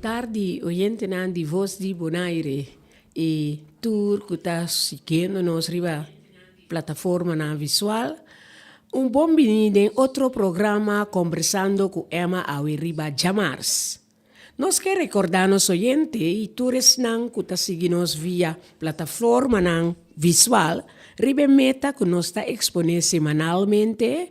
tarde, oyente nan di Voz di Bonaire e tour que está seguindo nos riba plataforma na visual. Bom venido em outro programa conversando com Emma Awiriba Jamars. Nós quer recordar nos oyente e tours nan que está seguindo nos via plataforma nan visual, riba meta que nós está exponer semanalmente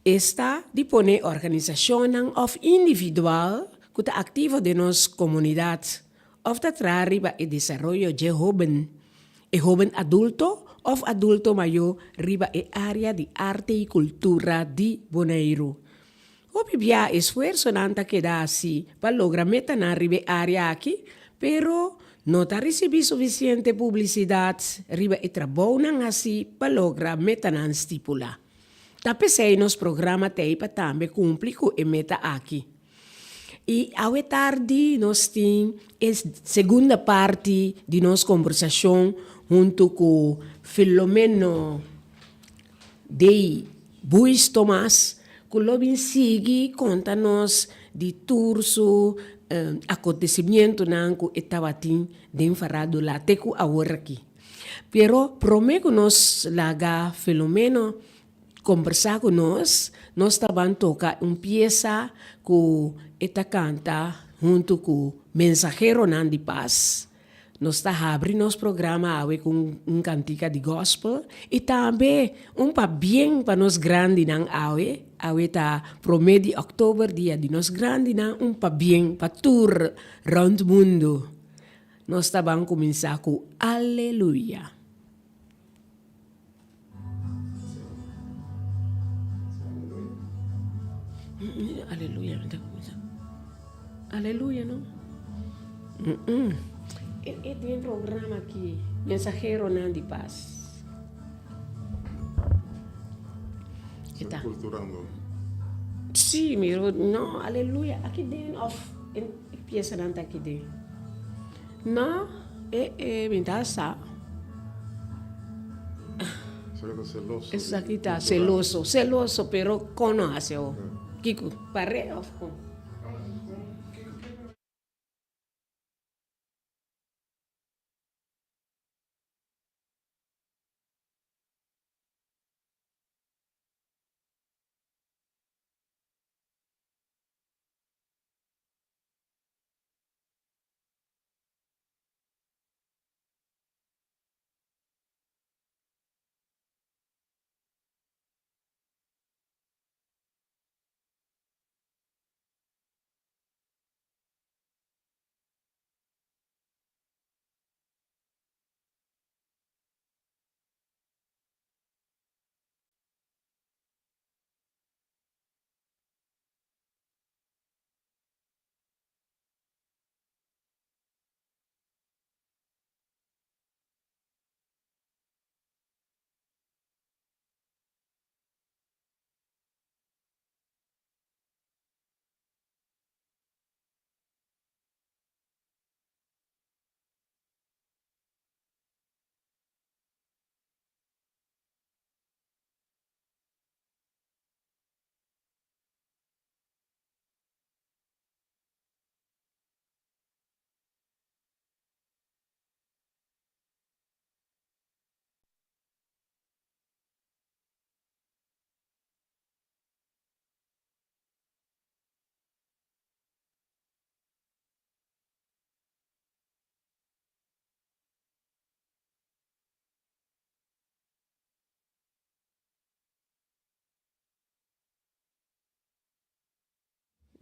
está dispone organização of individual que está ativa de nossa comunidade, of está riba e desenvolvimento de joven adulto of adulto maior riba e área de arte e cultura de Bonaire. Obvia esforço nanta que dá assim para lograr meta na riba área aqui, pero não está recebendo suficiente publicidade riba e trabalho assim para lograr meta na estipula. Tapesei nos programa teipa também cumpre com a meta aqui. E ao tarde nós temos a segunda parte de nossa conversação junto com Filomeno de Buis Tomás, que logo segue conta-nos de turso acontecimento nanco etabatim de farado lá teco agora aqui. Pero prometo nos laga Filomeno conversar com nós estavam tocar pieza que esta canta junto com Mensajero nan de Paz. Nós está abrindo nosso programa com cantica de gospel e também pa bem para nós grande nan awe tá promete de outubro dia de nós grande nan pa bem para tour round mundo. Nós está vamos começar com Aleluia. Aleluia, aleluia, não? Tem programa aqui, Mensajero nan de Paz. Está culturando. Sim, miro, não, aleluia, aqui dentro, empieza nanta aqui dentro. Não, me dá essa. Celoso. Isso aqui está celoso, pero conoce. Kiko, pare of ko.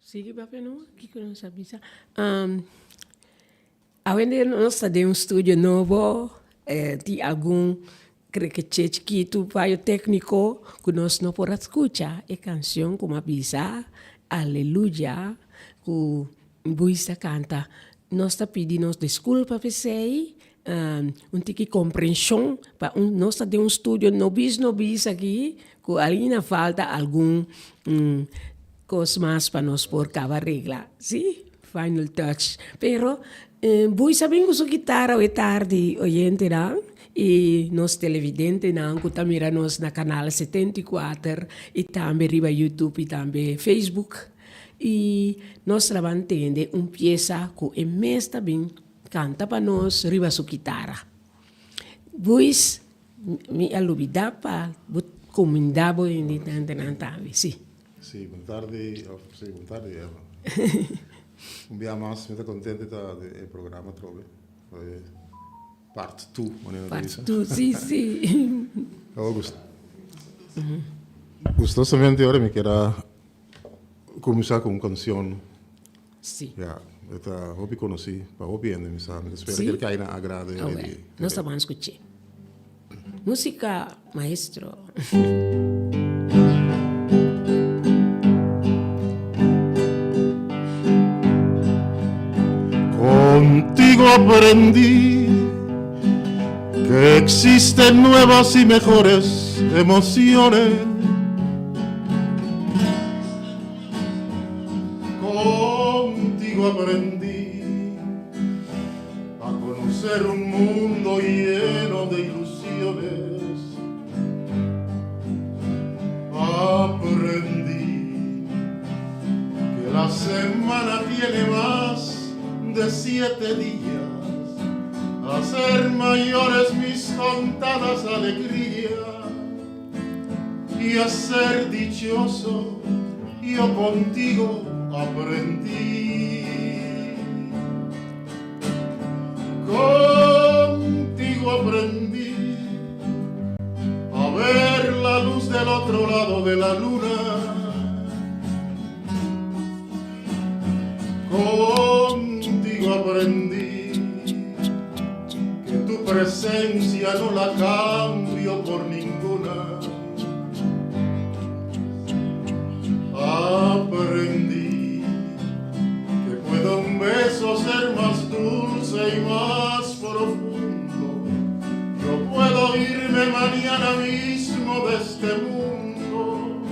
Sigue para não, que não sabe ça. Agora nós temos estúdio novo, de algum creio que chiquito para o técnico que nós não podemos escutar a canção como avisa, Aleluia, que Buista canta. Nós está pedindo desculpa para você, tique compreensão, para nós temos estúdio nobis aqui, que ainda falta algum cosas para nos por cada regla, sí, final touch. Pero voy sabiendo su guitarra hoy tarde oyente na e nos televidente na que tamira nos na canal 74 e também riba YouTube e também Facebook E nós trabalhamos uma peça que é mês também canta para nós riba sua guitarra. Pois, me alubida para comandar o indicante, sim. Sim, boa tarde, Eva. Um dia mais, muito contente do programa, trove. Parte 2, maneira Parte 2, sim. Gustosamente, agora me quero começar com uma canção. Sim. Ja, eu hobby conheci, para hobby ainda me sabe. Espero Sim. que ele caia na agrada. Nós estamos escutando. Música, maestro. Contigo aprendí que existen nuevas y mejores emociones. Contigo aprendí a conocer un mundo lleno de ilusiones. Aprendí que la semana tiene más de 7 días, hacer mayores mis contadas alegrías y a ser dichoso. Yo contigo aprendí. Contigo aprendí a ver la luz del otro lado de la luna. Contigo aprendí que tu presencia no la cambio por ninguna. Aprendí que puede un beso ser más dulce y más profundo. Yo puedo irme mañana mismo de este mundo.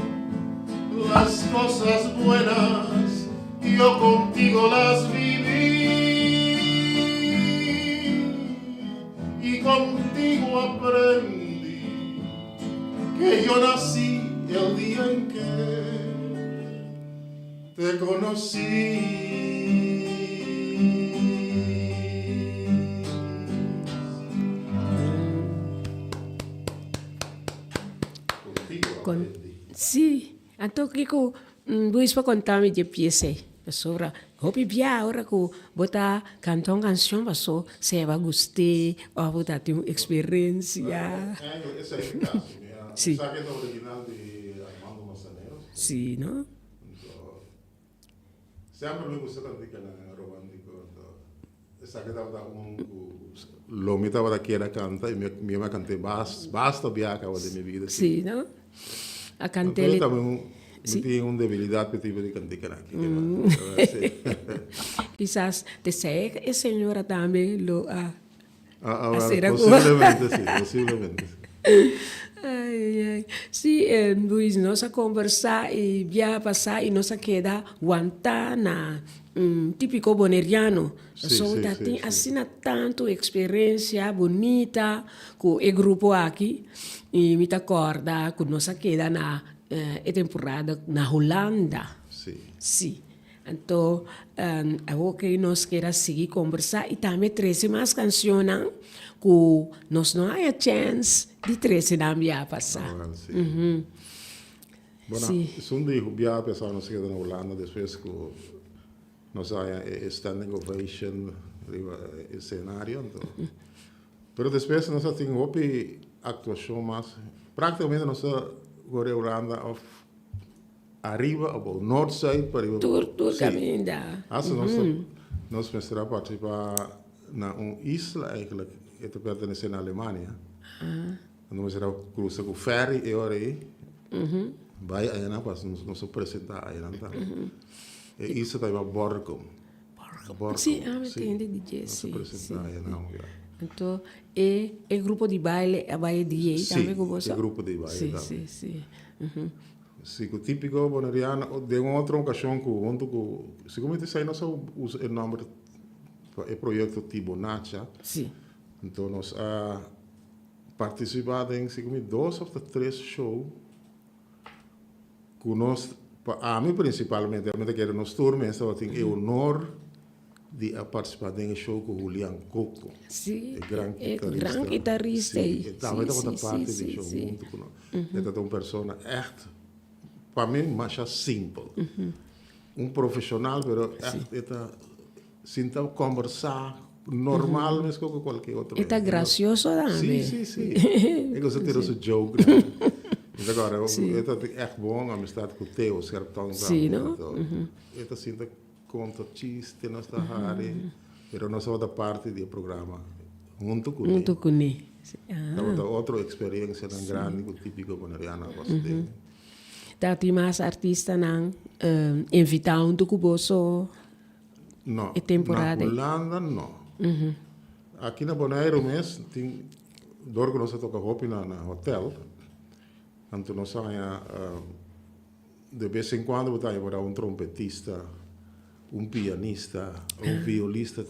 Las cosas buenas yo contigo las viví y contigo aprendí que yo nací el día en que te conocí. Sì, então Kiko, dois para contar me de pieza. Sobre, hopi bia ora que bota cantar uma canção, passou, se vai gostar, ou bota ter uma experiência. Essa é a caso, Sim. Essa é a original de Armando Manzanero. Sim, não? Sempre me gusta cantar romântico. Essa que estava lo me estava aqui a cantar e me cantei basta viajar de minha vida. Sim, não? A cantar ele também tem uma debilidade que tive de cantar aqui. Quizás te sei a senhora também lo possivelmente sim, possivelmente. Ai. Sim, Luiz, nós a conversar e já passar e nós queda guantana. Típico boneriano. Tem assim tanto experiência bonita com o grupo aqui e me acorda que nós queda na temporada na Holanda. Sim. Então, eu que nós queira seguir conversar e também trazer mais canções que nós não há chance de trazer na minha passar. Bueno, um dia a pessoa não se queda na Holanda depois que nós há standing ovation no cenário. Pero depois nós temos outra atuação mais. Praticamente nós agora a Holanda arriba ou norte side para ir. Tudo caminho da. Assim nós pensamos participar na uma isla eigenlijk que pertence à Alemanha. Nós vamos cruzar com ferry e hora aí. Vai aí na para nos apresentar aí na. E isso está em Borkum. Sim, entende DJ. Sim. Então, é grupo de baile, a baile DJ também com você? Sim, é grupo de baile. Sim. Sim, o típico boneriano, de uma outra ocasião que junto com, seguramente sai nós usa o nome do projeto Tibonacha. Sim. Então nós participado em seguramente 2 ou 3 shows que nós A mim, principalmente, eu quero nos turnos, eu tenho o honor de participar de um show com Julian Coco. Sim, É grande guitarrista. Sim, estava da parte do show junto com nós. É uma pessoa echt, para mim, mais simples. Profissional, mas está sinta conversar normal, mesmo com qualquer outro. Está gracioso também. Sim. Eu gosto de ter esse joke. Agora, é echt bom a amistade com o Teo, certo? Sim, não? Está sinta conta chiste, nós está mas nós somos da parte do programa junto com ele. Junto com ele. Então, outra experiência grande, típico boneriana, você Tá, tem mais artistas não invitar um do cuboso não, temporada. Na Holanda, não. Aqui na Bonaire, mesmo, tem dor que nós toca roupa na hotel. Então, nós de vez em quando, para um trompetista, pianista, violista,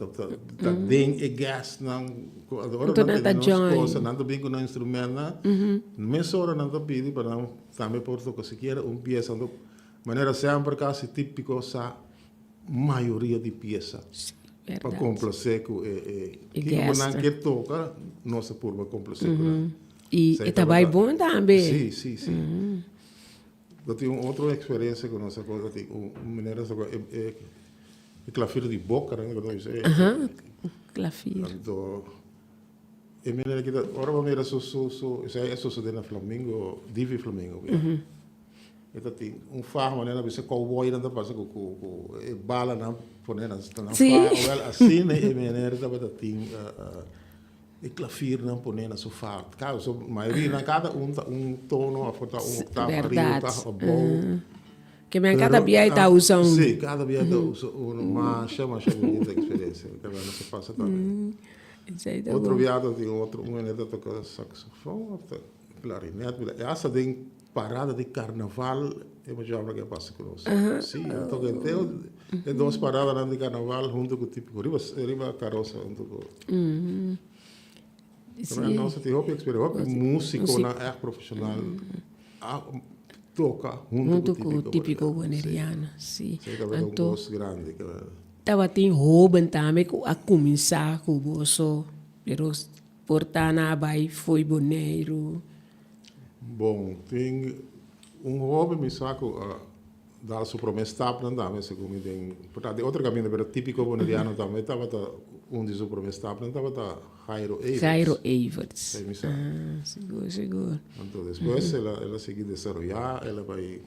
tem gas, não coisa, não bem com instrumento, mas hora não pedi para também por que se quer peça, de maneira sempre quase típico sa maioria de peça para complacer com que não quer tocar, nossa por complacer com e também bom também. Sim. Eu tenho outra experiência com nossa coisa, maneira clavier de boca, né? Clavier. Então, e maneira que agora vamos ver isso na Flamengo, Divi Flamengo. Então tem farm, né? Você cowboy não passa com bala na poner na farm, assim né? E maneira que vai ter e clavier não poner na sofá. Caso maioria na cada tono a foto octava arriba, octava bom. Que me cada dia está usando. Sim, cada dia está usando uma bonita experiência. Que não se passa também. Outro viado tem outro, ele toca saxofone, outro clarinete. Essa tem parada de carnaval, eu já que passa conosco. Sim, eu toco inteiro. Tem duas paradas de carnaval junto com o típico riba carroça junto com. Também nossa tem outra experiência, músico é profissional. Toca junto com o típico boneriano, sim. Então, grande. Estava tem roubo também a começar com o bolso, mas portar na vai foi boneiro. Bom, tem roubo me saco dar sua promessa também, segundo tem. Portanto, outro caminho, mas típico boneriano também estava dos sua promessa estava Jairo Everts. Seguro. Então, depois ela seguir desenvolver, ela vai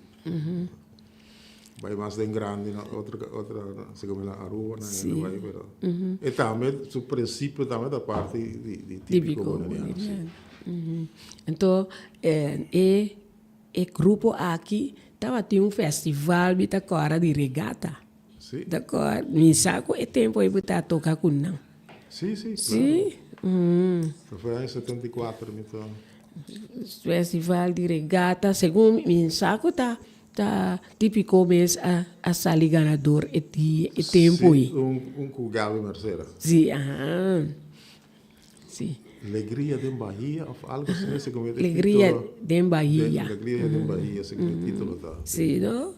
mais bem grande, outra segundo na Aruba, ela vai, e também, o princípio também da parte de típico boneriano. Então, o grupo aqui estava tendo festival de agora de regata. Sim. D'accord, me saco é tempo aí para tocar com não. Sim. Foi em 74, então. Festival de regata, segundo me saco tá típico mês a sali ganador e tempo aí. Com Gabi Mercedes. Sim, sim. Alegria de Bahia, ou algo assim, como Alegria de Bahia. Alegria de Bahia, segundo o título tá. Sim, não?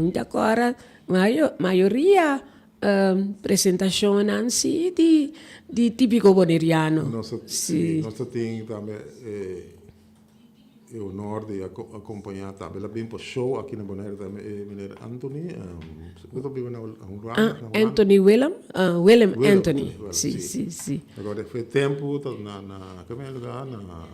Então agora maioria apresentação assim de típico boneriano. Nós temos também o honor de acompanhar também. Ela vem para o show aqui na Bonaire também, menino Anthony. Anthony Willem Anthony. Sim. Agora foi tempo na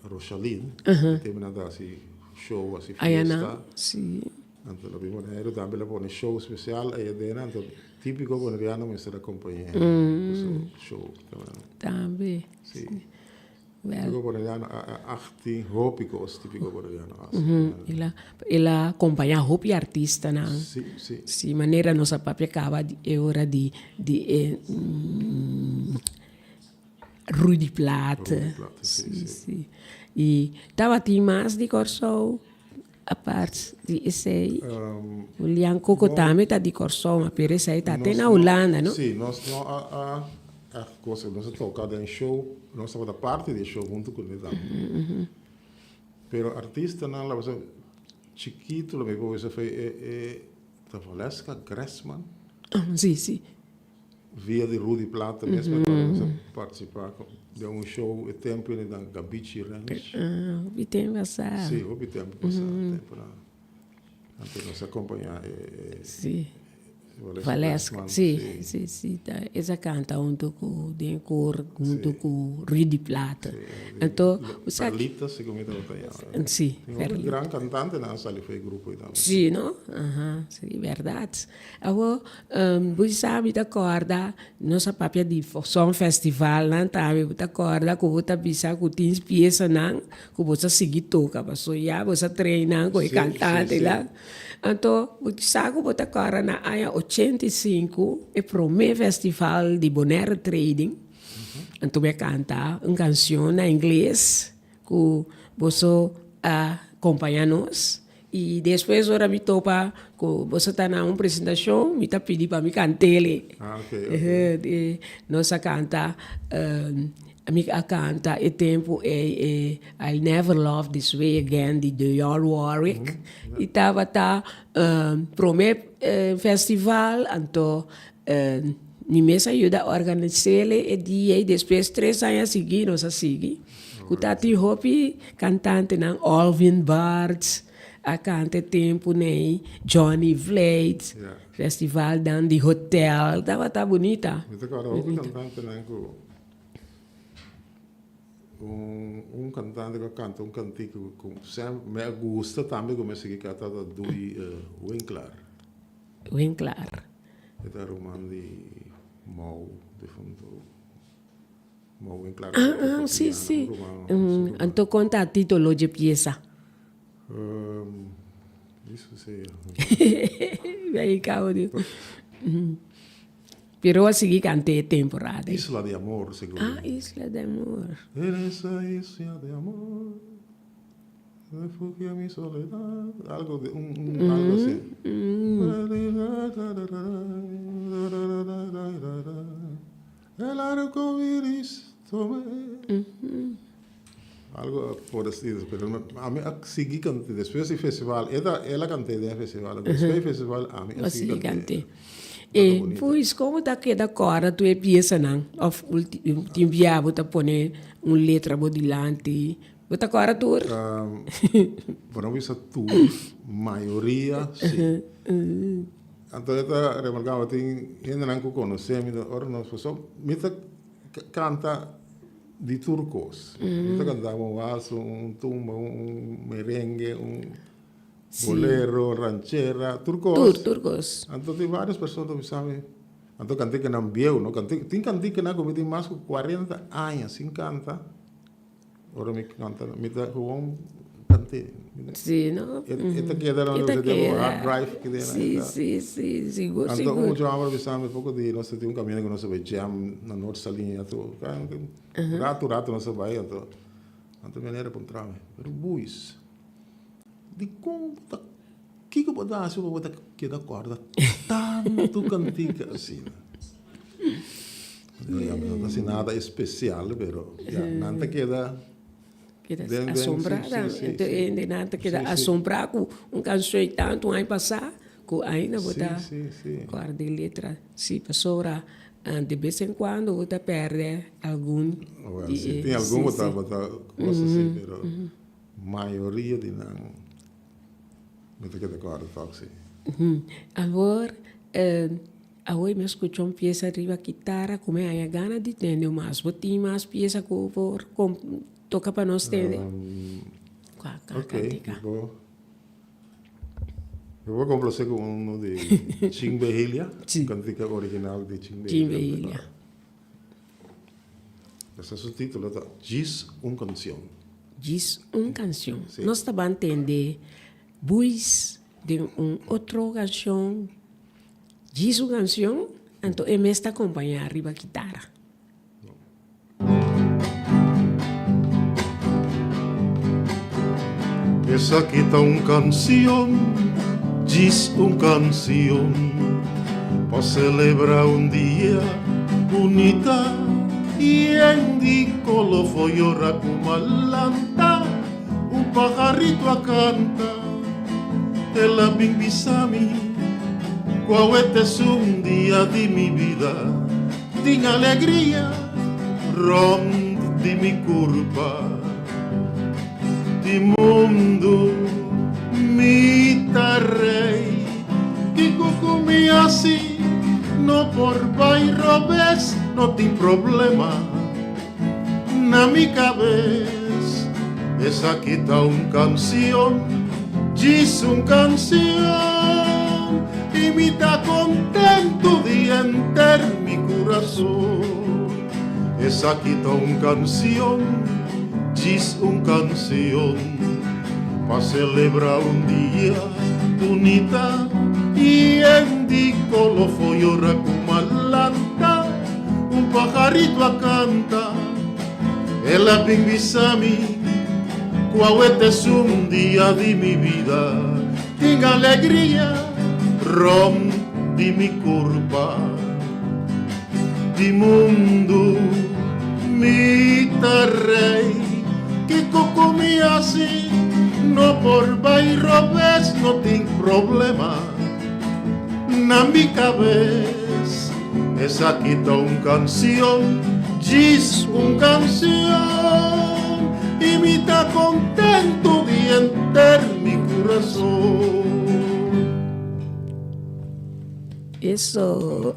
Rochaline, terminando assim show assim festa. Sim. Então la Bonaire também ela põe show especial aí dentro, então típico boneriano me será acompanhar show também. Sim. Típico boneriano, arte hópicos, típico boneriano. Ela acompanha roupa artista, não? Sim. Sim, maneira nossa papia acaba é hora de Rudy Plata. Sim. E estava tem mais de corso a parte de esse o Lian Coco também está de corso, mas por isso aí está até na Holanda, não? Sim, nós coisa nós tocamos em show, nós estamos da parte de show junto com ele também. Pero artista não, chiquito, lo mismo eso fue Valesca Gressman, Sì. via di Rudy Plata, mesmo quando participar de um show e tempo in dan Gabici Ranch. Vi tem passar. Sì, houve tempo passado, tempo lá. Antes nos acompanhar. Sì. Valesca, sì. Tá. Essa canta junto com o cor, junto com o Rudy Plata. Então, o sabe? Perlita, se come da Italiana. Sì, Um Perlita. grande cantante na sala foi grupo e tal. Sì, no? Sì, verdade. Allora, voi sabe da corda, nossa papia di som festival, não tá? Da corda, que você bisa, que tem pieza, não? Que você seguir toca, passou já, você treina, que cantante lá. Então, você sabe que você corda na área 85, é o primeiro festival de Bonaire Trading. Então, eu canta uma canção em inglês, que você acompanha-nos. E depois, ora, me topa, que você está na uma apresentação, me está pedindo para me cantar. Ok. Nossa canta, a canta, o tempo é I'll Never Love This Way Again, de Dionne Warwick. E estava primeiro festival, então, Nimesa ajuda a organizar e depois 3 anos seguidos, nós seguimos. O Tati Hopi, cantante, Alvin Bards, a canta tempo, Johnny Vlade, festival de hotel, estava bonita. Mas agora, houve cantante, né, um cantante que canta cantico que sempre me gusta também, como esse que canta do Winkler. Winkler. Esse era um man de Mau, de fundo. Mau Winkler. Sì. Então, conta a título de pieza. Isso sim. Aí, cabrón. Pero a seguir cantei temporada. Isla de Amor, seguro. Isla de Amor. En esa isla de amor, refugio a mi soledad. Algo de algo así. El arco iris tomé. Algo por así, pero a mí seguí cantando. Después del festival, ela cantei del festival. Después del festival, a mí seguí cantando. E pois, como está aquela cora, tu é pieza, não? Te enviar, você põe uma letra bodilante. Você cora tu? Bueno, isso tu, maioria, sim. Então, eu remarcava, ainda não conhecia, agora nós me canta de turcos. Me cantava valso, tumba, merengue, bolero, ranchera, turcos. Então, tem várias pessoas que sabem. Então, cantei que não viu, não cantei. Tem cantei que não cometi mais de 40 anos sem cantar. Agora me canta, me dá um cantei. Sim, não? Esta queda não deu hard drive que deu. Sim, seguro. Então, um dia eu pensava um pouco de nós tem caminho que nós vai jam na norte salinha, tu, rato nós vai, então maneira para entrar, pero buis. De como tá que eu botar assim, eu botar que da corda tanto cantica assim. Não assim nada especial, pero nada queda assombrada, então nada queda assombrar com canção tanto aí passar, com ainda botar corda de letra, se pessoa de vez em quando você perde algum. Tem algum botar coisa assim, pero maioria de não. Muito que decorado, Foxy. Agora, hoje me escutou uma peça arriba guitarra, como é a gana de ter mais, botar mais peça por toca para nós ter. Ok, eu vou complacer com um de Chimbehilha, cantica original de Chimbehilha. Esse é o título, Diz canção. Diz canção. Nós estamos entendendo buis de outra canção, diz canção, então ele está acompanhando arriba a guitarra. Essa aqui está canção, diz canção, para celebrar dia bonita e em di colo foi ora como lanta, pajarito a canta. ela bimbisami, qual é um dia de minha vida, tem alegria, ronde de minha curva, de mundo, me tarrei, que comi assim, não por bairro vez, não tem problema, na minha cabeça, essa aqui tá canção, diz canção, e me tá contento de enter meu coração. Essa aqui tá canção, diz canção, para celebrar dia bonita, e em de colo foi ora com malanta, pajarito a canta, ela bimbisami, qual é um dia de minha vida, tem alegria, rom de minha curva, de mundo, me tarrei, que comi assim, não por bairro vez, não tem problema, na minha cabeça, essa aqui tá canção, diz canção, e me tá contento de enter meu coração. Isso.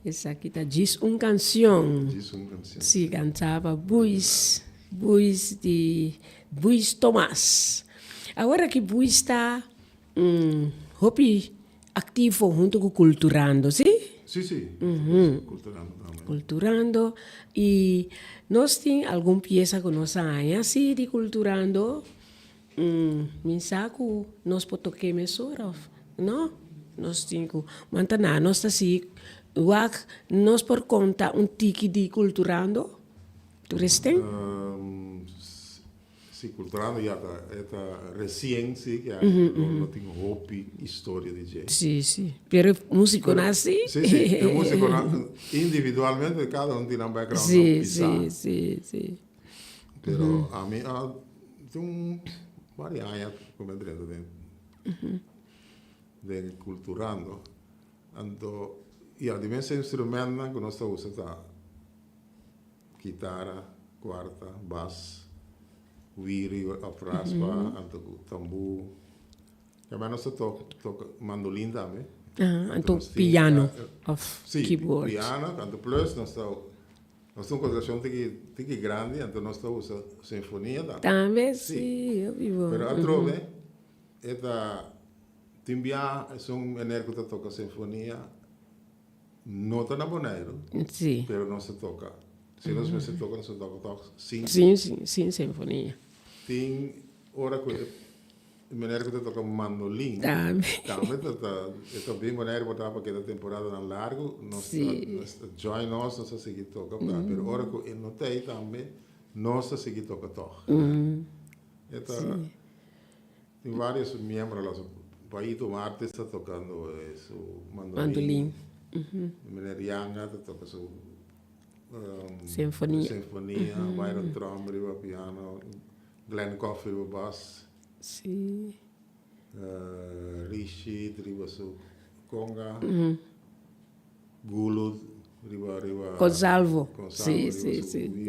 Essa aqui tá diz canção. Diz canção. Se cantava Buis Tomás. Agora que Buis está ativo junto com Culturando, sim? Sim. Culturando também. Culturando. E nós temos alguma peça que nós temos assim de Culturando. Mensaco, nós podemos tocar mesura, não? Nós temos manter nós assim, nós por conta tique de Culturando. Tu restem? Sim, Culturando já está recente, sim, que não tem hobby, história de jeito. Sim. Pero músico nasce? Sim, o músico individualmente, cada um tem um background. Sim. Pero a mim, tem várias áreas como é dentro de Culturando. Então, e a dimensão instrumento que nós estamos usando, guitarra, quarta, bass, wiri, raspa, tambor. Também nós toca mandolim também. Então piano, keyboard. Piano, então plus nós temos uma condição tique grande, então nós estamos usando sinfonia também. Sim, eu vivo. Pero a trove, timbia é enérgico que toca sinfonia, não está na boneiro, pero não se toca. Se nós se toca, nós toca sim. Sim, sinfonia. Tem hora que o enérgico que toca mandolim, também o enérgico para aquela temporada na largo, nós join nós a seguir toca, pero hora que ele não tem também, nós a seguir toca toca. Tem vários membros lá. País do Marte está tocando o mandolim. Minerianga está tocando sinfonia. Byron Trump, riba piano. Glenn Coffey, riba bass. Sim. Rishi, riba su conga. Gulu, riba. Consalvo. Sim.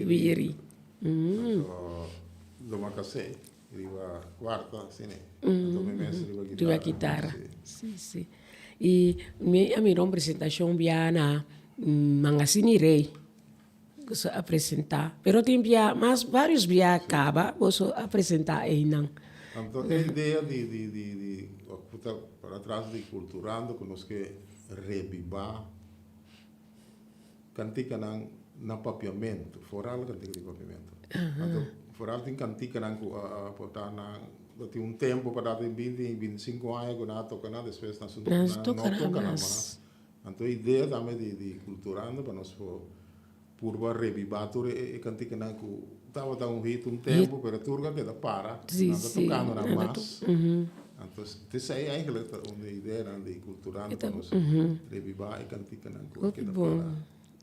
Viri. Domacacé. Riba quarta, sim. Riba guitarra. Sim. E a minha apresentação via na Mangasini Rei. Você apresentar. Pero tem via, mas vários via acaba, você apresentar aí não. Então a ideia de para trás de Culturando, que nós que revivar cantica na papiamento, foral cantica de papiamento. Então foral tem cantica na botar na tem tempo para dar 25 anos que não toca nada, depois não toca mais. Então a ideia também de Culturando para nós purba revivar tudo e cantica na estava dando hit tempo, pero turga que para, não está tocando nada mais. Então essa é eigenlijk uma ideia de Culturando para nós revivar e cantica na que bom.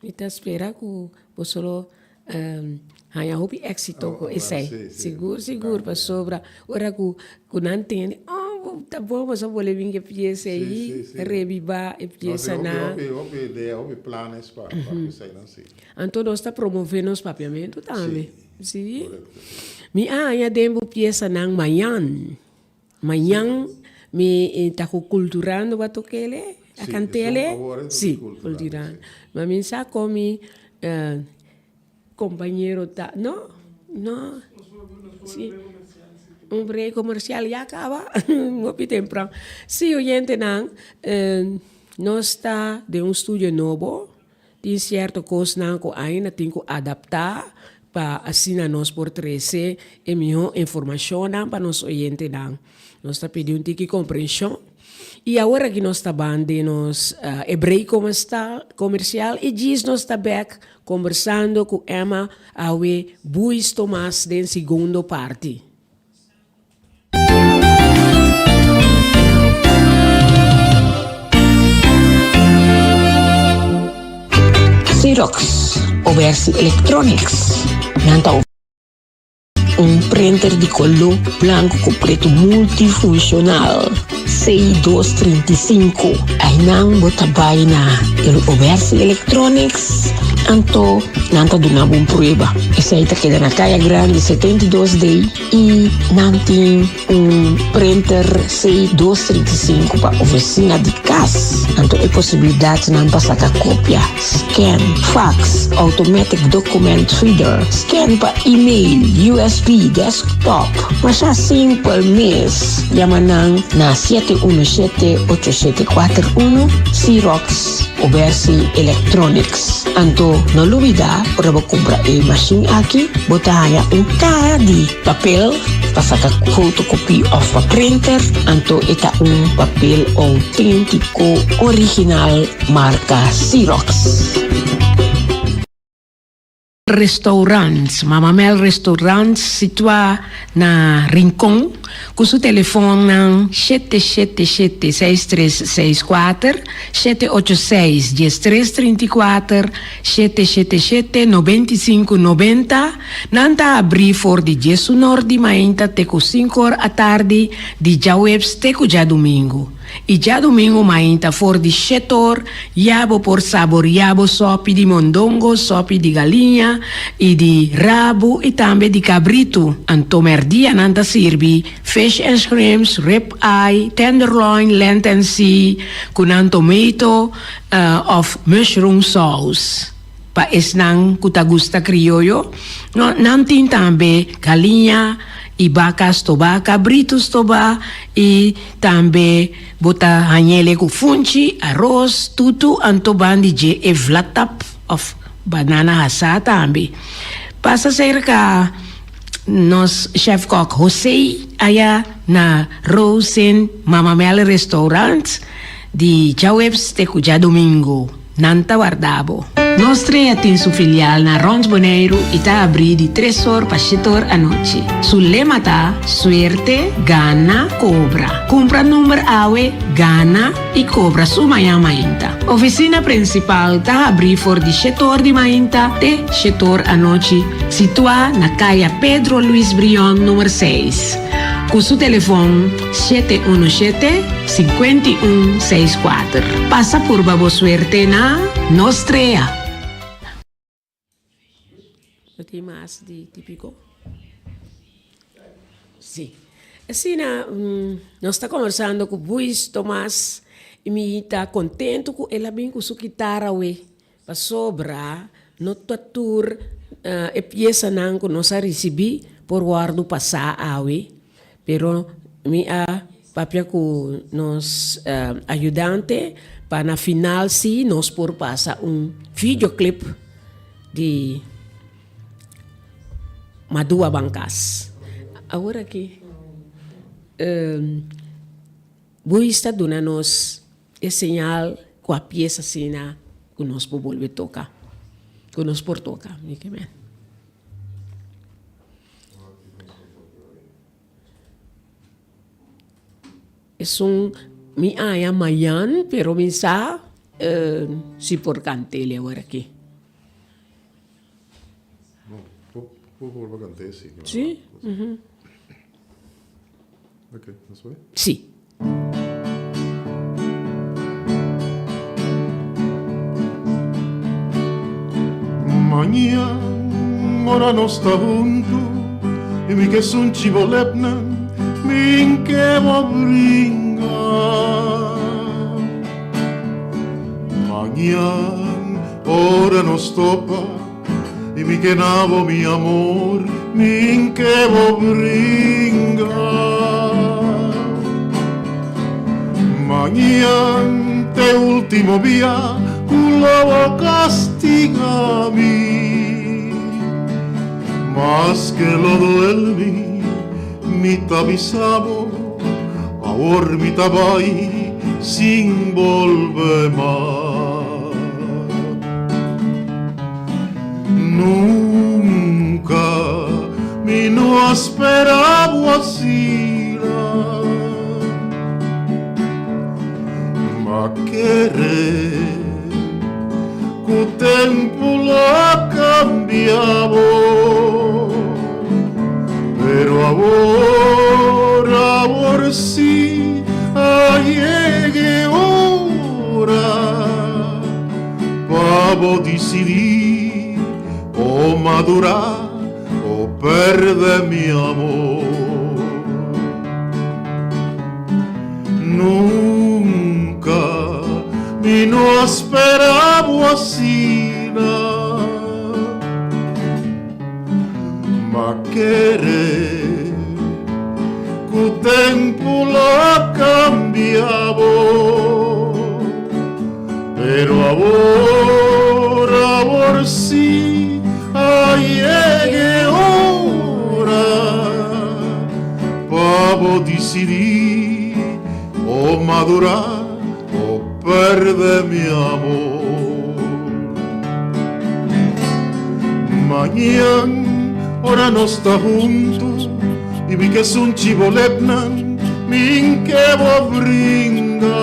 E tá espera que você Hanya hopi éxito com isso aí. Sim. Seguro, para sobra. Ora que não entende. Tá bom, mas eu vou levar que pieza aí, revivar e pieza na. Houve ideia, houve planos para isso aí, não sei. Então, nós está promovendo os papiamentos também. Sim. Correto. Mi ya dembo pieza nang mayan. Mayan, mi taku kulturando bato kele, akan tele. Sí, kulturando. Mami sa komi compañero no. Sí. Un break comercial ya acaba, muy temprano. Sí, oyente, no está de un estudio nuevo, de cierto cosa que hay, no tengo adaptar para así nos por 13 y mejor información para nos oyente, nos está pidiendo un tiki comprensión. Y ahora que nos está bande nos break comercial y Gis nos está back conversando con Emma awe Buis Tomás de segundo parte. Xerox, Oversi Electronics, nanta un printer de color blanco com preto multifuncional, C235. Aí não bota baina, ele Oversi Electronics, anto nanta do na bom prueba. Esse aí tá queda na Caia Grande 72D e não tem printer C235 para oficina de casa. Anto é possibilidade não passar a cópia, scan, fax, automatic document reader, scan para e-mail, USB, desktop. Mas é simple mesmo. Yamanang na 717-8741 Xerox Oversi Electronics. Anto no olvidar, para comprar a machine aqui, botar cara de papel para sacar photocopy of a printer. Anto eta papel autêntico original marca Xerox. Restaurants, Mama Mel Restaurants situa na Rincon, com seu telefone ng 777-6364, 786-1334, 777-9590, nanta abri for di Jesu Nordi mainta teco 5 horas a tarde, di já webs teco já domingo. E já domingo mainta for di setor, yabo por sabor, yabo sopi di mondongo, sopi di galinha, e di rabo, e também di cabrito. Anto merdia nanta sirbi, fish and shrimps, rib eye, tenderloin, lent and sea, kunan tomato of mushroom sauce. Pa esnang kutagusta criollo, no, nantin tambe galinha, e vacas toba, cabritos toba, e também bota hanhele com funchi, arroz, tutu, antoban di je e vlatap of banana hasa também. Passa cerca nos chef cook José aya na Rosen Mama Mel Restaurant di Jawebs te cuja domingo, nanta guardabo. Nostre tem su filial na Rons Boneiro e tá abri de 3 horas para 7 horas à noite. Su lema tá suerte, gana, cobra. Compra número awe, gana e cobra su manhã mainta. Oficina principal tá abri for de 7 horas de mainta te 7 horas à noite, situa na caia Pedro Luiz Brion, número 6. Com seu telefone 717-5164. Passa por Babo Suerte na Nostrea. No tem mais de típico? Sim. Assim, nós estamos conversando com o Buis Tomás e me está contente com ela bem com sua guitarra, para sobrar, no tour, e peça não que nós recebi por guardo passar a pero mi papia com nos ajudante para na final sim nós por passar videoclip de Madua Bancas. Agora aqui, vou estar dando nos o sinal com a peça assim que nós podemos voltar a tocar, que nós por tocar, es mi aya mayan, pero minsa si por cantele ahora aquí. por vacantes, sí. Claro. Sí. Ok, ¿nos fue? Sí. Mañana, ora no está junto, y mi que es un chivolepna, min que va bringa. Mañana, ora nos topa, y mi que nabo mi amor, min que va bringa. Mañana, te último día, culo castiga a mí, más que lo duele mi tabisamo, ahora mi tabai sin volver más. Nunca me no esperaba así, ma querer que o tempo lo cambiava, pero agora sim, chegue hora para decidir ou madurar ou perder meu amor. Nunca me não esperava assim, mas querer que o tempo lo cambiava, pero agora sim, chegue hora para decidir ou madurar ou perder meu amor. Mañana, ora no está juntos, y vi que es un chivolepna, min que va brinda.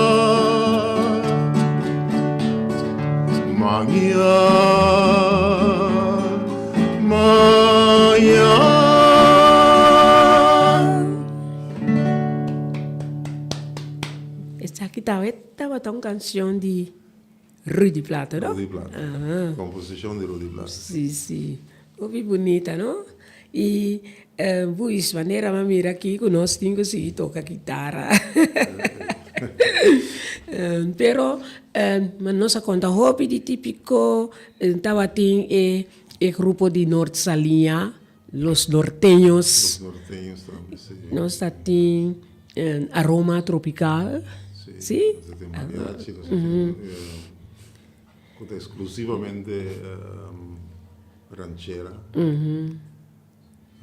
Mañana. Esta aqui estava uma canção de Rudy Plata, não? Rudy Plata. Composição de Rudy Plata. Sim, sim. Ouvi bonita, não? E Buis, maneira a mira aqui que nós temos que tocar guitarra. Pero, mas nossa conta hobby de típico, estava tem o grupo de Norte Salinha, Los Norteños. Los norteños também, sim. Nós tem Aroma Tropical. Sí, você tem mariachi, você tem exclusivamente ranchera.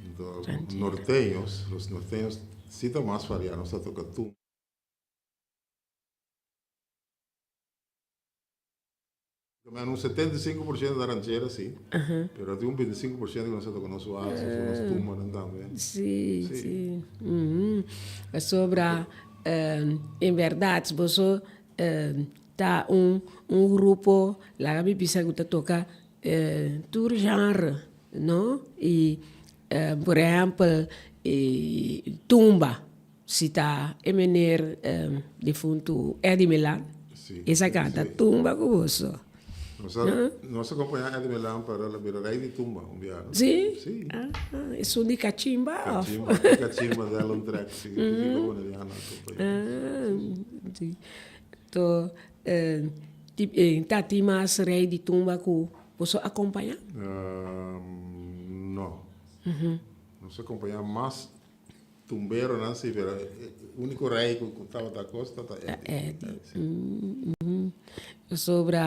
Entonces, los norteños sí están más variados, a tocar tú. Un 75% da ranchera, sí, pero tem un 25% que nós tocamos os vasos, umas tumbas também. Sim, sim. Sobre, em verdade, você tá grupo, lá me precisa que toca todo genre, não? E, por exemplo, tumba, se tá emener defunto Eddie Milan, essa canta tumba com você. Nós acompanhamos Eddie Milan para a Virarei de Tumba, viagem. Sim? Sim. Isso de cachimba. Cachimba dela, um track, sim. Fica bonita. Sim. Então, tá tem mais rei de Tumba que você acompanha? Não. Nós acompanhamos mais tumbeiro, não sei, mas o único rei que estava da costa é Eddie. Sobre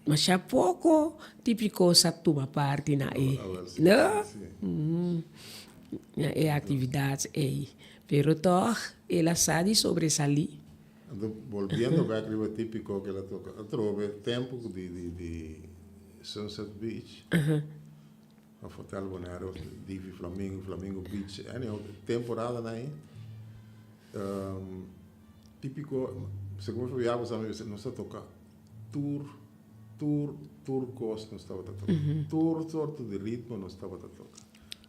mas há pouco típico satuma parte na não é atividade aí pero toch ela sabe sobresalir. Volviendo back al típico que la toca, trove tempo de Sunset Beach, a Hotel Bonero, Divi Flamingo Beach, temporada aí, típico, segundo viamos a mim, nós toca tour turcos não estava a tocar. Tur sorte de ritmo não estava a tocar.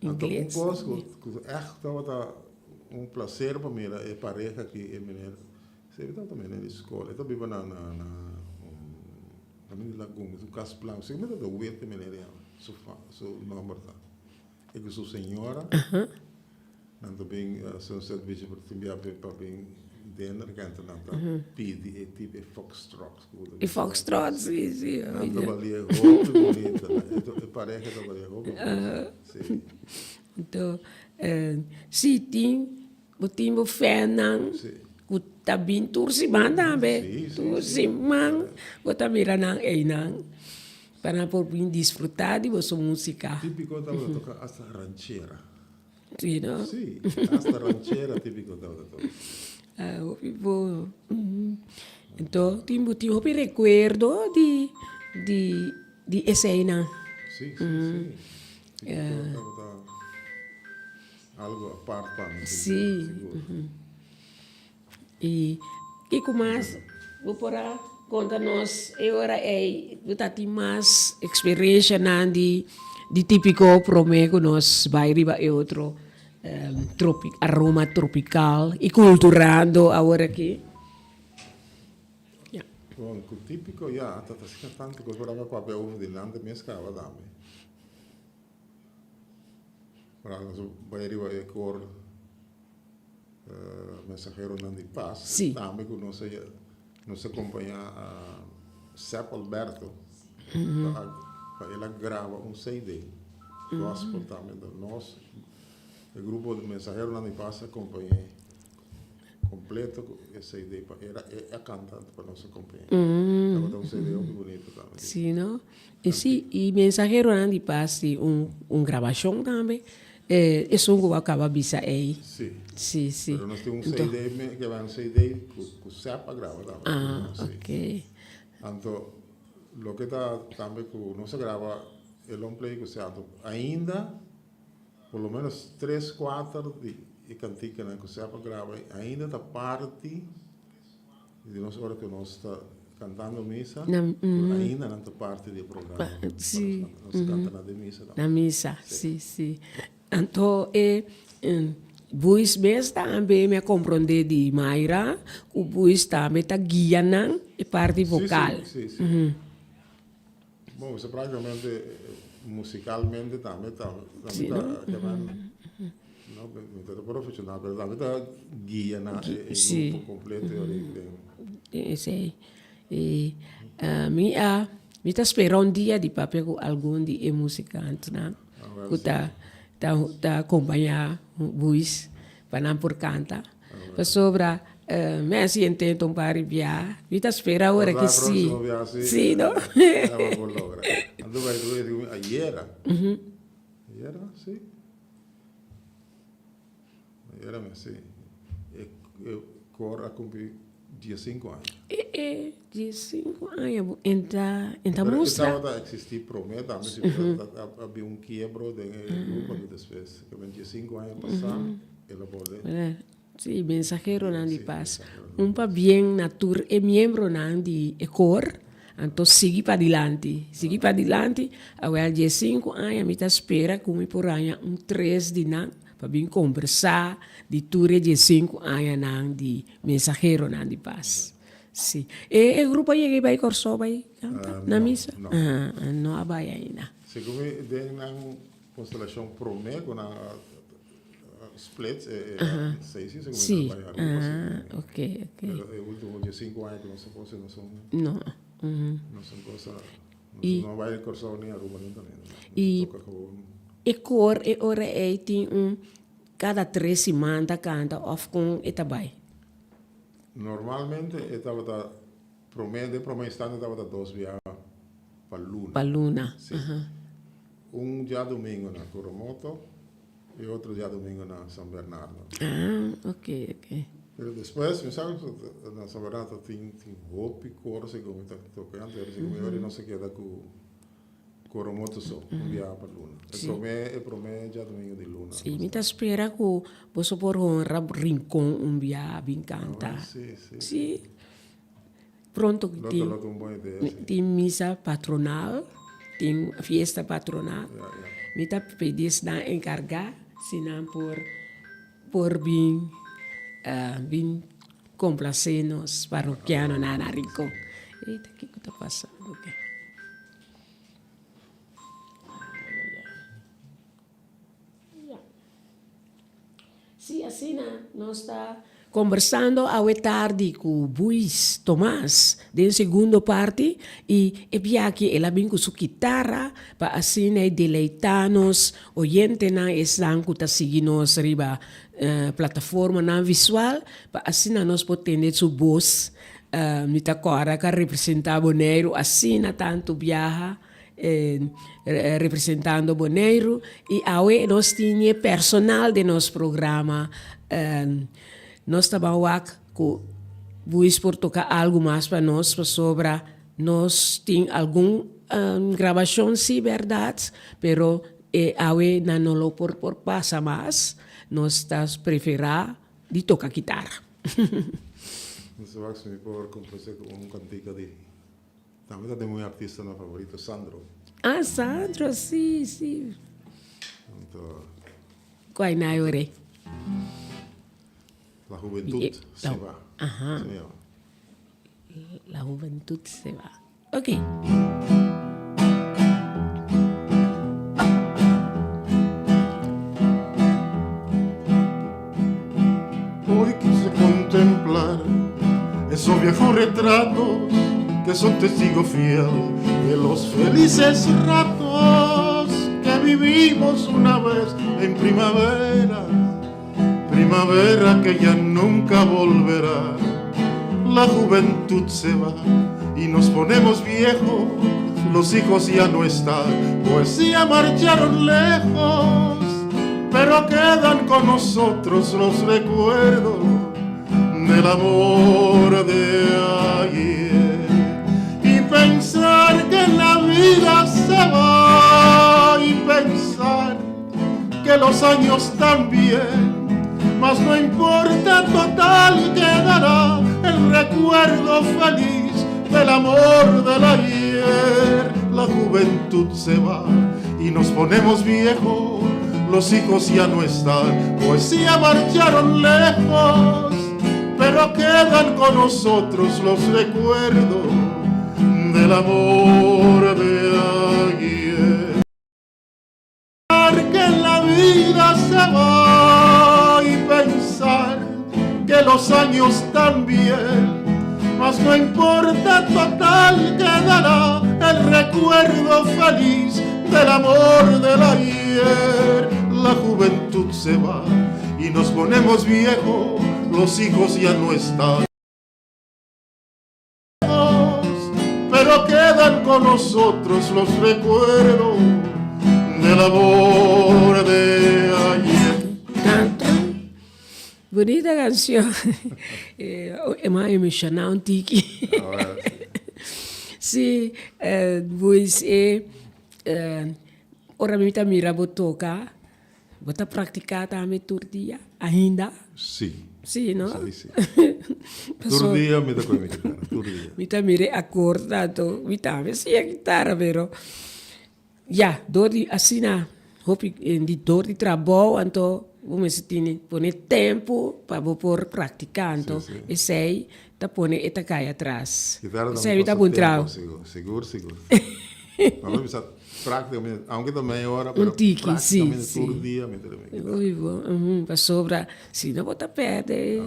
Então, Inglês. coisa que echt estava prazer para mim, é pareja que é menino. Você viu também na escola, eu também na minha laguna, do Casplan, você me dá o wet menino, seu nome tá. É que sua senhora, não também são serviços para enviar para bem dentro que entra na PD, é tipo foxtrot. E Foxtrot, sim. Não trabalhei roupa bonita, é pareja que trabalhei roupa bonita. Sim. Então, se tem, o tempo fenang, o tabin tursi banda be, tursi mang, o tamira nang nang, para por bem desfrutar de sua música. Típico da tocar hasta ranchera. Sim, não? Sim, hasta ranchera típico da tocar. O vivo. Então, tem um recuerdo de escena. Sim, sim, sim. Algo a parte para mim. Sim. E que mais vou para conta-nos agora tem mais experiência de típico prome que nós vai riba é outro aroma tropical e culturando agora aqui. Bom, o típico já está tanto que para para papel de nada me escava também. Para nós vai riba é cor mensajero Nandi Paz. Sim. Também que nos acompanha a Sepp Alberto. Ela grava CD. Gospel também. Nós, o grupo de Mensajero Nandi Paz acompanha completo esse CD. Ela cantante para nós acompanhar. Então, CD muito bonito também. Sim, não? E Mensajero Nandi Paz tem gravação também. Isso que acaba bisa aí. Sim. Sim, sim. Mas nós temos CD que vai CD com Sepp grava também. Ok. Então, o que está também que não se grava é long play que se ainda por lo menos 3, 4 de cantica que se grava ainda está parte de nós hora que nós está cantando missa ainda não está parte do programa. Sim. Nós canta na missa. Na missa, sim. Então, Buis mesmo também me compreende de Mayra, o Buis também está guiando a parte vocal. Sim. Bom, isso praticamente musicalmente também está não profissional, mas também está guiando o grupo completo. Sim. E me está esperando dia de papel com algum de musicante, né? Que acompanhar o Buis para por cantar. Sobre me assim entendo um par via, me está esperando agora que sim. Sim, não? Ando vai doer ayer, sim. Ayer me sim. Eu cor a cumprir 15 anos. 15 anos, entra música. Estava a existir promessa, mas havia quebro de grupo depois. Que 25 anos passaram, ela pode. Sim, Mensajero Nandi Paz. Pa bien natur é membro de cor, então siga para adiante. Agora 15 anos, me espera como por aí 3 de nan para bem conversar de ture 15 anos de Mensajero Nandi Paz. Sim. E o grupo aí vai corso vai cantar na missa? Não vai ainda. Segundo tem uma constelação promessa na split, sim. Ok. O último 15 anos que não se pode não são. Não. Não são coisas. Não vai corso nem a Roma nem também. E cor e ora tem cada 3 semanas canta of com etabai. Normalmente estava promessa estando estava 2 dias para Luna. Para Luna. Dia domingo na Coromoto e outro dia domingo na São Bernardo. Ok. Mas depois, me sabe, na São Bernardo tem roupa e cor, como está tocando, e não se queda com Coromoto só, dia para Luna. É promessa dia domingo de Luna. Sim, me espera que você por rincão dia bem cantar. Sim. pronto Loto uma boa ideia. Sim. tem missa patronal, tem fiesta patronal. Me tá pedindo na encargar, senão por vir complacer nos parroquianos na Rincón. Eita, o que está passando aqui? Sim, assim, nós está conversando à tarde com o Buis Tomás, da segunda parte, e aqui ela vem com sua guitarra, para assim deleitar-nos, oyente na estão que está seguindo nos riba plataforma na visual, para assim nós podemos ter sua voz, mita agora que representar Bonaire, assim tanto viaja, representando Bonaire, e agora nós temos personal de nosso programa, nós trabalhamos com Buis por tocar algo mais para nós, sobre nós temos alguma gravação, sim, verdade, pero agora não lo por passar mais, nós estamos preferir de tocar guitarra. Você vai me por compor cantiga de... Também tem um artista no favorito, Sandro. Ah, Sandro, sim, sim. Então, Qual é a hora? La Juventud se va. Ajá. La Juventud se va. Ok. Hoy quise contemplar esos viejos retratos que son testigo fiel de los felices ratos que vivimos una vez en primavera, primavera que ya nunca volverá. La juventud se va y nos ponemos viejos, los hijos ya no están, pues ya marcharon lejos, pero quedan con nosotros los recuerdos del amor de ayer. Y pensar que la vida se va, y pensar que los años también, mas no importa, total quedará el recuerdo feliz del amor del ayer. La juventud se va y nos ponemos viejos, los hijos ya no están, pues ya marcharon lejos, pero quedan con nosotros los recuerdos del amor de ayer. Que la vida se va y pensar que los años también, mas no importa, total quedará el recuerdo feliz del amor del ayer. La juventud se va y nos ponemos viejos, los hijos ya no están, pero quedan con nosotros los recuerdos del amor de ayer. Bonita canción. Es más emocionante un tiki. Sí, pues, ora me está mirando tocar, bota praticar também todo dia, ainda? Sim. Sim, não? Sim. Todo dia me está com a guitarra, todo dia. Me está mirando acordado, me está assim a guitarra, pero ja, door die assina, hoop ik in die door die trabalho, então vamos ter poner tempo para por praticando, e sei, tá poner eta cai atrás. Sei tá bom trabalho. Seguro. Vamos precisar praticamente, aunque também hora, pero praticamente sim. Todo dia me está Ui, bom, para sobra, se não botar perde.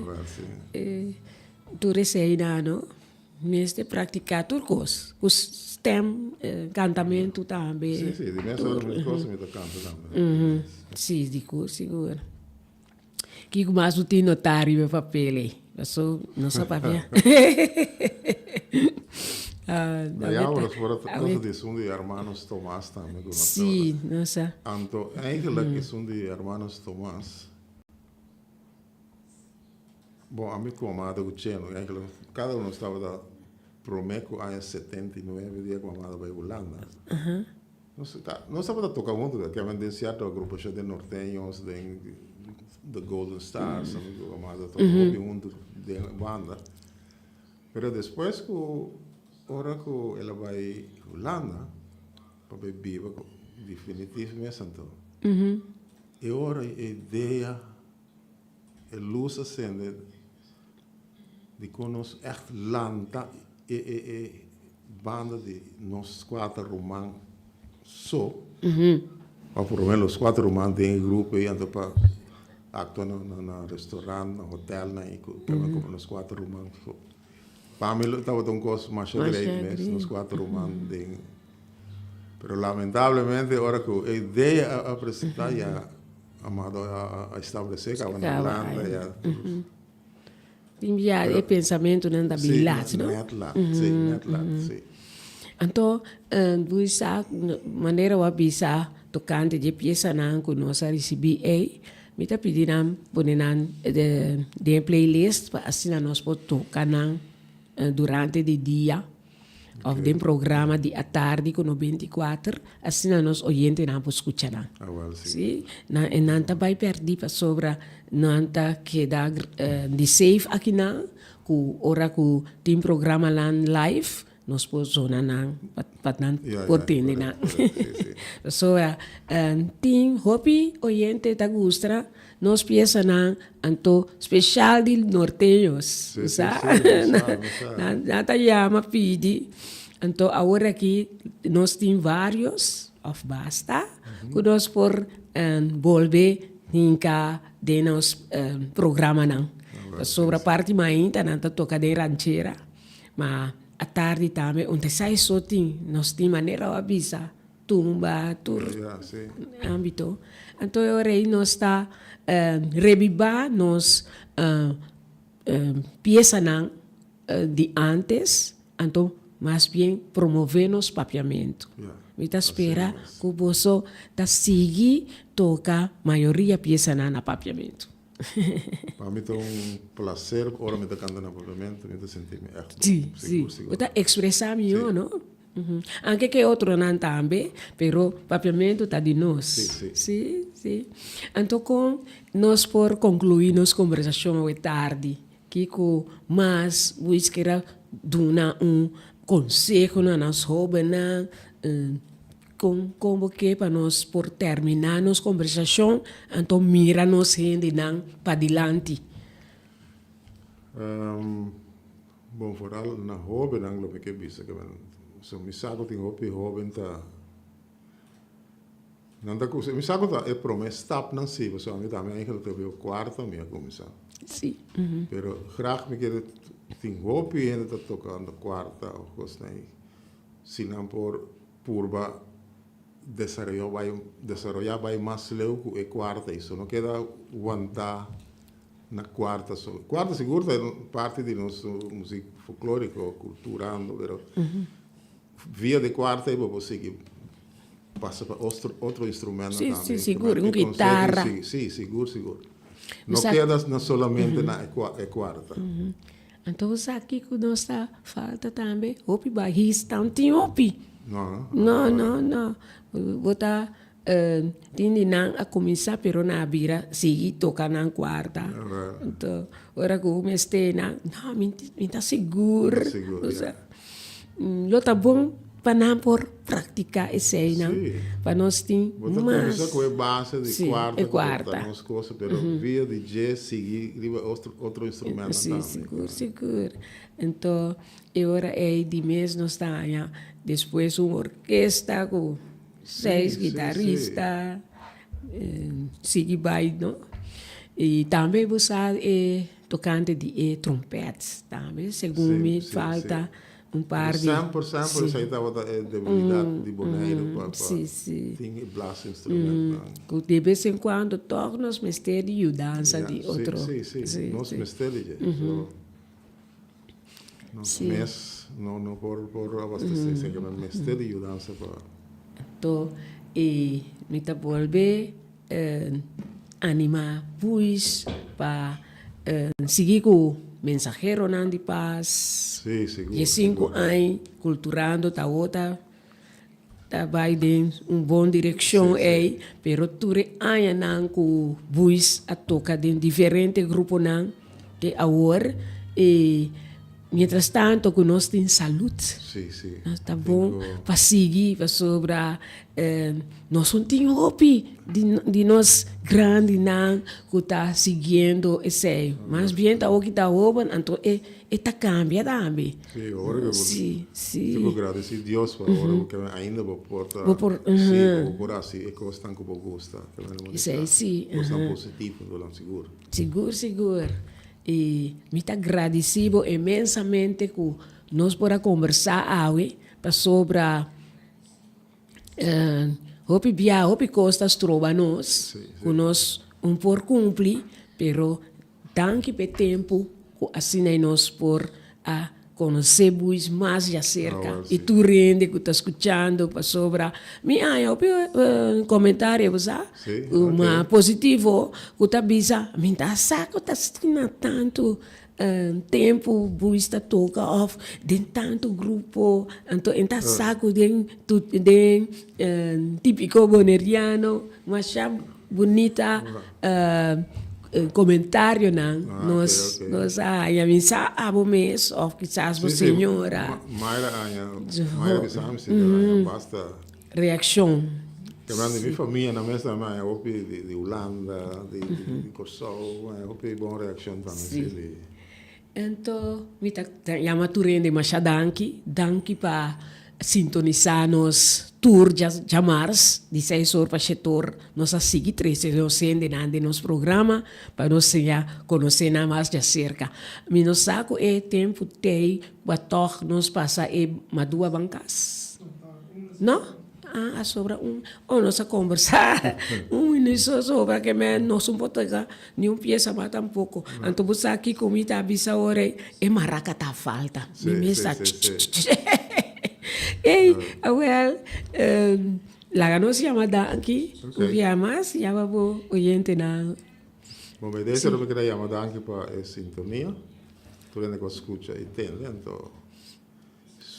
Tu recei não, mesmo praticar turcos, os stem, cantamento também. Sim, de mesmo hora muitas coisas me está cantando também. Sim, digo, seguro. Que mais o tem notário meu papel, passou, não sabia. Ja, maar dat is een die hermanos Tomás também. Sim, nossa. Então, eigenlijk is een die hermanos Tomás. Bom, a mim como amado Gucheno, eigenlijk, cada um estava da Promeco anos 79, dia como amado para Holanda. Não estava a tocar muito, que a mendenciado o grupo de norteños, de The Golden Stars, amigo amado, toca muito de banda. Pero después que ahora que ela vai Holanda, para viver definitivamente santo. E ora a ideia, a luz acende de que nós echt landa e banda de nós 4 romanos só. Ou por menos os 4 romanos têm grupo e andam para actuar no restaurante, no hotel, como nos 4 romanos. Para mim, estava um curso mais grande mesmo, nos 4 romanos. Mas, lamentavelmente, agora que a ideia a apresentar já a estabelecer que na Holanda já. Enviar o pensamento não da habilidade, não? Sim. Então, bisa maneira o bisa tocante de peça não que nós recebemos, me tá pedindo ponenan de playlist para assim nós podemos tocar durante o dia. Of den programa di à tarde com 24, assim nós oyente não podemos escutar. Sim. E não tá vai perder para sobra, não tá queda de safe aqui não, que ora que tem programa lá live, nós podemos zona não, para não portende não. So tem hobby oyente tá gosta, nós pensa não, anto especial de norteños, sabe? Não tá chama pedi. Então, agora aqui, nós temos vários, of basta, que nós por volver de nosso programa. Sobre a parte mais não toca de rancheira, mas à tarde também, onde sai só tem, nós temos maneira de avisar, tumba, âmbito. Então, agora aí nós está revivar nos peças de antes, então, mas bem promovemos papiamento. Mita espera que você tá seguir toca maioria peça na papiamento. Para mim é prazer ora me tá cantando no papiamento, me tá sentindo sim. Você expressar melhor, não? Anche que outro não também, pero papiamento tá de nós. Sim. Então, nós por concluir nossa conversação hoje tarde, que mais buscar dar conselho na nossa jovens, como que para nós por terminar nossa conversação, então mira nos gente para adiante. Bom, vooral na jovem lo que bisa que so mi saco tem jovem tá nanda coisa mi saco tá é promessa tap não sei você a mim também que eu teve o quarto minha comissão. Sim. Pero graag me quero tem roupa e ainda está tocando quarta ou coisa aí. Se não por purba desarrollar vai mais leu que quarta isso não queda aguentar na quarta só. Quarta seguro é parte de nosso música folclórica ou culturando, pero via de quarta e vou seguir passa para outro instrumento também. Sim, seguro, guitarra. Sim, seguro. Não queda solamente na quarta. Então, você aqui que nós falta também, opi barrista, não tem opi. Não. Você tem a começar, pero na vira, seguir tocar na quarta. Então, agora que eu me estou, não, me está seguro. Lo tá bom para não por praticar esse aí, não? Para nós ter mais. Você começa com a base de quarta. Nós coisas, pero via de jazz, seguir outro instrumento também. Seguro. Então, agora é de mês nós estamos, depois uma orquestra com 6 guitarristas, seguir vai, não? E também você é tocante de trompetes, também, segundo me falta. Par de... 100% isso aí estava a debilidade de boneiro para ter blast instrumento. De vez em quando toco nos mistérios e dança de outro. Sim. Nos mistérios. Nos mês, não por abastecer, sei que nos mistério e dança para... Então, e me tá volver animar pois para seguir com mensajero de paz. Sim, seguro. E 5 anos culturando tá outra vai em boa direção aí, pero ture anos não com voz a tocar de diferentes grupos não que agora e mientras tanto, que nós temos saúde. Sim, sim. Tá bom para seguir, para sobrar. Nós não temos hopi de nós grande não que está seguindo esse. Mas bem tá o que está roubando, então tá cambia também. Sim, agora que eu Sim, sim. fico agradecido a Deus para agora porque ainda vou portar. Sim, vou por assim, é coisa tão que eu gosto. Sim. Coisa positiva, do lado seguro. Seguro. E me está agradecido imensamente que nós podemos conversar hoje sobre hopi costas trova nós, que nós por cumprir, pero tanque pe tempo que assim nós por a conhecer mais de cerca. E tu rende que está escutando sobre hopi comentário, sabe? Uma positivo, que está bisa, me dá saco, está assistindo tanto tempo, buista toca off, den tanto grupo, então está saco den típico boneriano, mas já bonita comentário não, nós a mim sabe mês, ou quizás a senhora. Mayra sabe se basta. Reação. Quebrando minha família na mesa também, eu de Holanda, de Kosovo, eu boa reação também. Então, me tá chama tu rende mas danke para sintonizar nos tour de março, de 6 horas para 7 horas, nós seguimos 13 nós de nosso programa, para nós já conhecer mais de cerca. Mas nós saco é tempo tem para nós passar uma duas bancas. Não? Sobra nossa conversar minuto sobre que nós não podemos nenhum peça mas tampouco. Então você aqui comigo avisa hora é maraca tá falta. Me Ei, la nos llama aqui, via mais, já vou oyente na. Bom, mas desse eu queria chamar aqui para a sintonia. Tu ainda que escuta e entende, então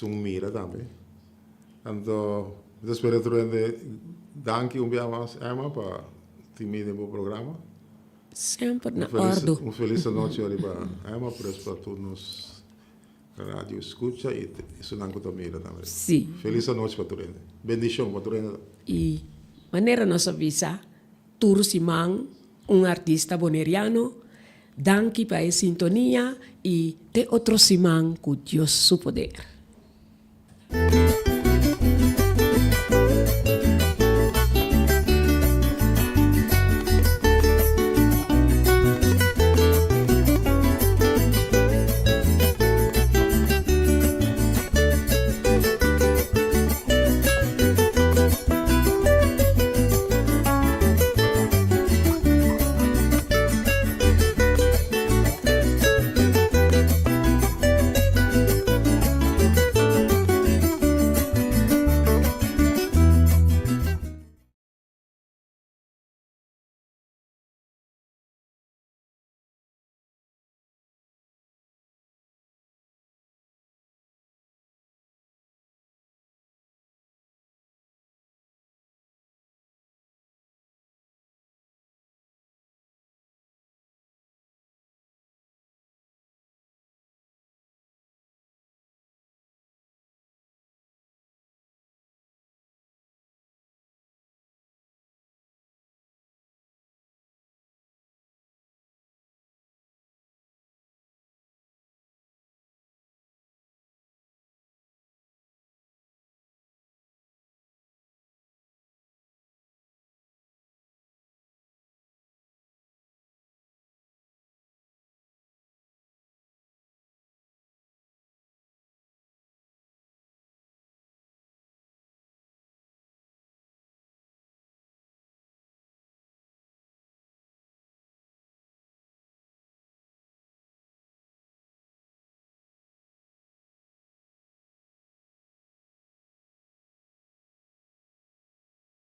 mira também. Então, eu espero que tu ainda danke dia mais, Emma, para te meter no programa. Sempre na ordem. Feliz noite ali para Emma, para todos nos rádio escuta e isso não conta mira também. Sim. Feliz noite para tu ainda. Bendição para tu ainda. E maneira nossa visa, Simão, artista boneriano, danke para a sintonia e te outro Simão com Deus seu poder.